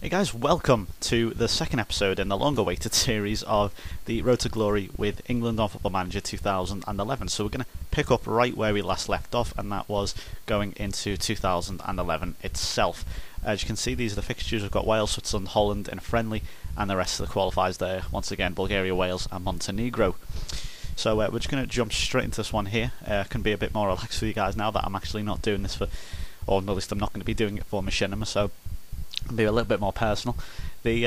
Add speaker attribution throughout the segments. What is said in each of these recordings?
Speaker 1: Hey guys, welcome to the second episode in the long-awaited series of the Road to Glory with England on Football Manager 2011. So we're going to pick up right where we last left off, and that was going into 2011 itself. As you can see, these are the fixtures. We've got Wales, Switzerland, Holland in a friendly, and the rest of the qualifiers there. Once again, Bulgaria, Wales and Montenegro. So we're just going to jump straight into this one here. Can be a bit more relaxed for you guys now that I'm actually not doing this for, or at least I'm not going to be doing it for Machinima, so it'll be a little bit more personal. The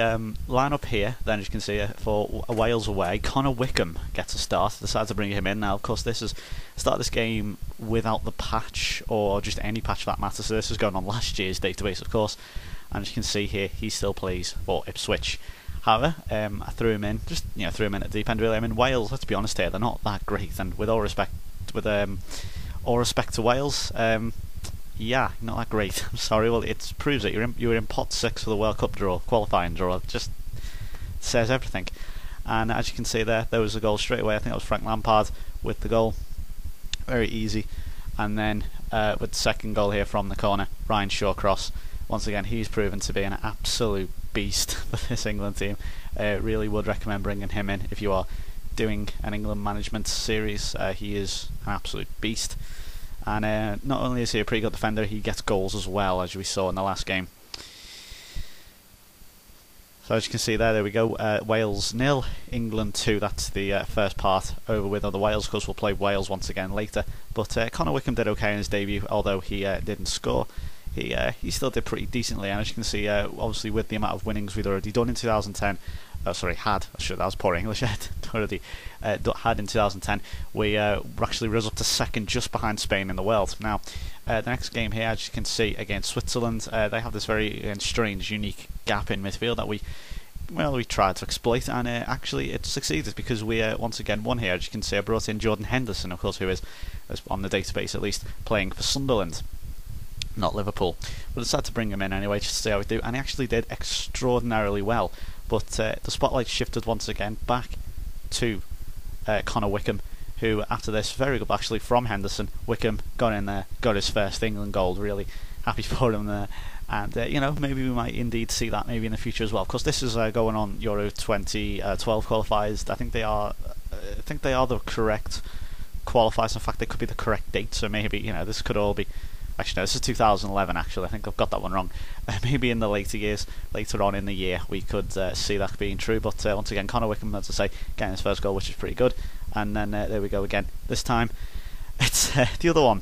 Speaker 1: lineup here, then, as you can see, for Wales away, Connor Wickham gets a start. Decided to bring him in. Now, of course, this is start this game without the patch, or just any patch for that matter. So this is going on last year's database, of course. And as you can see here, he still plays for Ipswich. However, I threw him in, just threw him in at deep end. Really, I mean, Wales. Let's be honest here, they're not that great. And with all respect, to Wales. Yeah, not that great. I'm sorry. Well, it proves that you were in pot 6 for the World Cup draw, qualifying draw. It just says everything. And as you can see there was a goal straight away. I think that was Frank Lampard with the goal. Very easy. And then with the second goal here from the corner, Ryan Shawcross. Once again, he's proven to be an absolute beast for this England team. Really would recommend bringing him in if you are doing an England management series. He is an absolute beast. And not only is he a pretty good defender, he gets goals as well, as we saw in the last game. So as you can see there we go. Wales 0, England 2. That's the first part over with. The Wales, of course, will play Wales once again later. But Connor Wickham did okay in his debut, although he didn't score. He still did pretty decently, and as you can see, obviously with the amount of winnings we'd already done in 2010, that was poor English. Already had in 2010. We actually rose up to second, just behind Spain in the world. Now, the next game here, as you can see, against Switzerland, they have this very strange, unique gap in midfield that we tried to exploit, and actually it succeeded because we once again won here. As you can see, I brought in Jordan Henderson, of course, who is on the database at least, playing for Sunderland, not Liverpool. But I decided to bring him in anyway just to see how we do, and he actually did extraordinarily well. But the spotlight shifted once again back to Connor Wickham, who after this, very good actually from Henderson. Wickham got in there, got his first England goal. Really happy for him there, and maybe we might indeed see that maybe in the future as well. Of course, this is going on Euro 2012 qualifiers. I think they are the correct qualifiers. In fact, they could be the correct date. So maybe this could all be. Actually, no, this is 2011, actually. I think I've got that one wrong. Maybe in the later years, later on in the year, we could see that being true. But once again, Connor Wickham, as I say, getting his first goal, which is pretty good. And then there we go again. This time, it's the other one.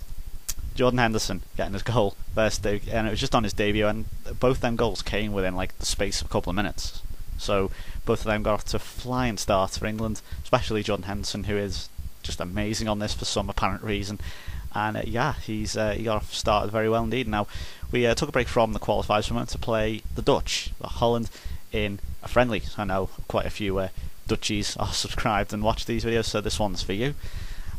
Speaker 1: Jordan Henderson getting his goal first, and it was just on his debut. And both them goals came within like the space of a couple of minutes. So both of them got off to a flying start for England, especially Jordan Henderson, who is just amazing on this for some apparent reason. And he got off started very well indeed. Now, we took a break from the qualifiers for a moment to play the Dutch, Holland, in a friendly. I know quite a few Dutchies are subscribed and watch these videos, so this one's for you.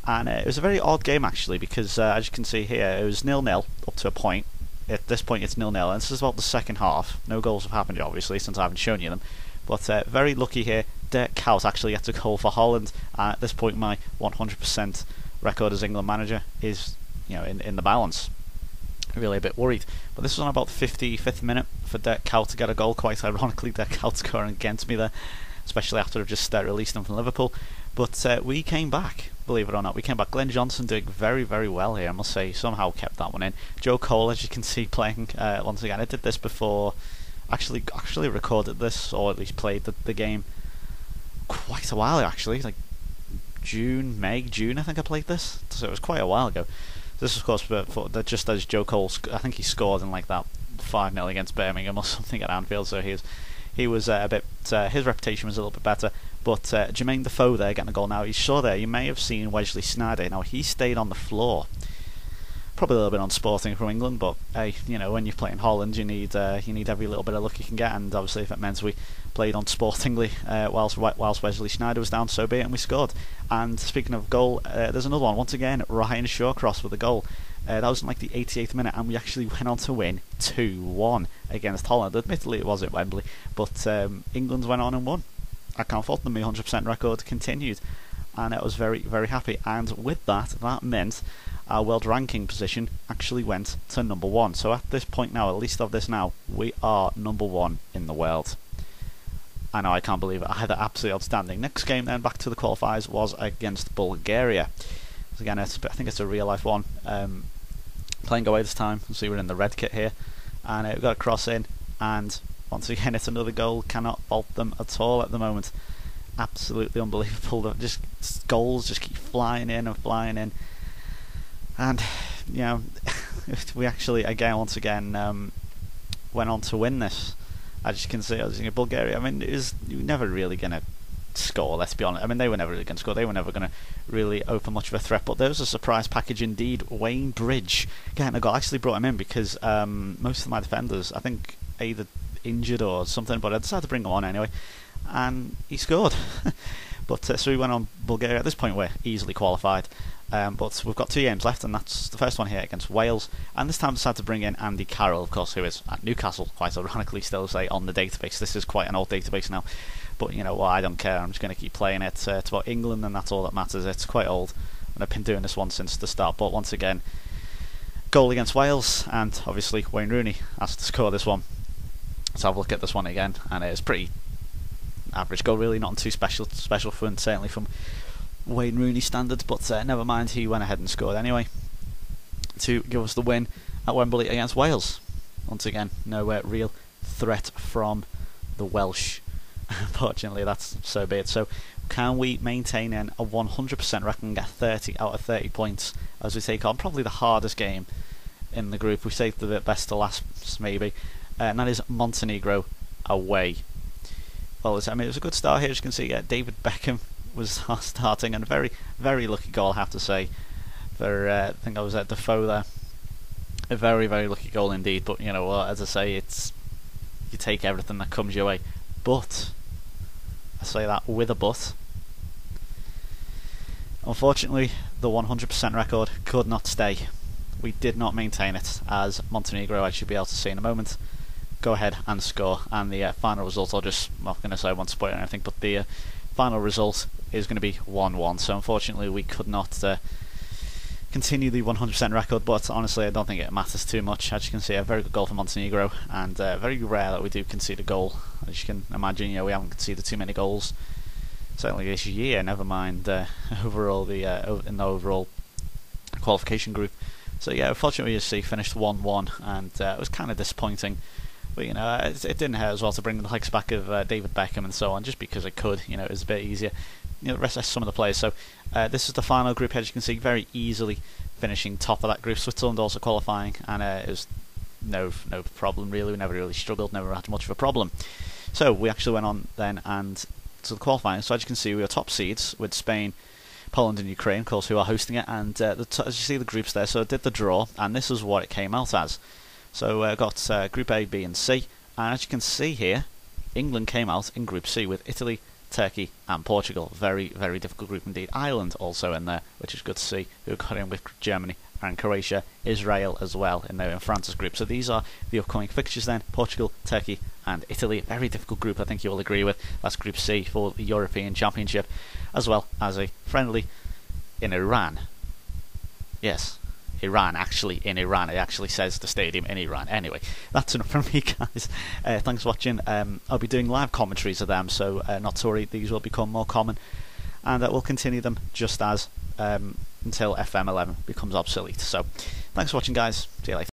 Speaker 1: And it was a very odd game, actually, because as you can see here, it was 0-0 up to a point. At this point, it's 0-0, and this is about the second half. No goals have happened, obviously, since I haven't shown you them. But very lucky here, Dirk Kuyt actually gets a goal for Holland. At this point, my 100% record as England manager is in the balance. Really a bit worried, but this was on about the 55th minute for Dirk Kuyt to get a goal. Quite ironically, Dirk Kuyt scoring against me there, especially after I've just released him from Liverpool. But we came back, believe it or not. We came back. Glenn Johnson doing very, very well here, I must say. Somehow kept that one in. Joe Cole, as you can see, playing once again. I did this before, actually recorded this, or at least played the game quite a while actually, like June, I think I played this, so it was quite a while ago. This, of course, just as Joe Cole, I think he scored in like that 5-0 against Birmingham or something at Anfield, so he was a bit, his reputation was a little bit better. But Jermaine Defoe there getting a goal now. You saw there, you may have seen Wesley Sneijder. Now, he stayed on the floor. Probably a little bit unsporting from England, but hey, when you're playing Holland, you need every little bit of luck you can get, and obviously if it meant we played unsportingly whilst Wesley Sneijder was down, so be it, and we scored. And speaking of goal, there's another one. Once again, Ryan Shawcross with a goal. That was in like the 88th minute, and we actually went on to win 2-1 against Holland. Admittedly, it was at Wembley, but England went on and won. I can't fault them. My 100% record continued, and I was very, very happy. And with that meant our world ranking position actually went to number 1. So at this point now, at least of this now, we are number 1 in the world. I know, I can't believe it. I had it absolutely outstanding. Next game then, back to the qualifiers, was against Bulgaria. Again, I think it's a real life one. Playing away this time. See, we're in the red kit here, and we've got a cross in, and once again it's another goal. Cannot fault them at all at the moment. Absolutely unbelievable. Just goals just keep flying in and flying in, and you know, we actually once again went on to win this. As you can see, I was in Bulgaria. I mean, you're never really going to score, let's be honest. I mean, they were never really going to score. They were never going to really open much of a threat. But there was a surprise package indeed. Wayne Bridge getting a goal. I actually brought him in because most of my defenders, I think, either injured or something. But I decided to bring him on anyway, and he scored. But so we went on Bulgaria. At this point, we're easily qualified. But we've got 2 games left, and that's the first one here against Wales. And this time I decided to bring in Andy Carroll, of course, who is at Newcastle, quite ironically still say on the database. This is quite an old database now, but you know what, I don't care. I'm just going to keep playing it. It's about England, and that's all that matters. It's quite old, and I've been doing this one since the start. But once again, goal against Wales, and obviously Wayne Rooney has to score this one. Let's have a look at this one again, and it's pretty average goal, really, not too special fun, certainly from Wayne Rooney standards, but never mind, he went ahead and scored anyway to give us the win at Wembley against Wales. Once again, no real threat from the Welsh. Unfortunately, that's so be it. So can we maintain a 100% record and get 30 out of 30 points as we take on probably the hardest game in the group? We saved the best to last, maybe, and that is Montenegro away. Well, I mean, it was a good start here. As you can see, David Beckham was starting, and a very, very lucky goal, I have to say. For I think I was at Defoe there. A very, very lucky goal indeed. But you know what? As I say, it's you take everything that comes your way. But I say that with a but. Unfortunately, the 100% record could not stay. We did not maintain it, as Montenegro, I should be able to see in a moment, go ahead and score. And the final result, I'm not going to say I won't spoil anything, but the final result is going to be 1-1. So unfortunately we could not continue the 100% record, but honestly I don't think it matters too much. As you can see, a very good goal for Montenegro, and very rare that we do concede a goal. As you can imagine, you know, we haven't conceded too many goals certainly this year, never mind overall in the overall qualification group. So yeah, unfortunately you see finished 1-1, and it was kind of disappointing. But you know, it didn't hurt as well to bring the likes back of David Beckham and so on, just because it could. You know, it was a bit easier. You know, rest some of the players. So this is the final group. As you can see, very easily finishing top of that group. Switzerland also qualifying, and it was no problem really. We never really struggled, never had much of a problem. So we actually went on then and to the qualifying. So as you can see, we were top seeds with Spain, Poland, and Ukraine, of course, who are hosting it. And as you see the groups there, so it did the draw, and this is what it came out as. So got Group A, B and C, and as you can see here, England came out in Group C with Italy, Turkey and Portugal. Very, very difficult group indeed. Ireland also in there, which is good to see, who got in with Germany and Croatia, Israel as well in there in France's group. So these are the upcoming fixtures then: Portugal, Turkey and Italy. Very difficult group, I think you will agree with. That's Group C for the European Championship, as well as a friendly in Iran. Yes, Iran, actually in Iran. It actually says the stadium in Iran. Anyway, that's enough from me, guys. Thanks for watching. I'll be doing live commentaries of them, so not to worry, these will become more common, and we'll continue them just as until FM11 becomes obsolete. So thanks for watching, guys. See you later.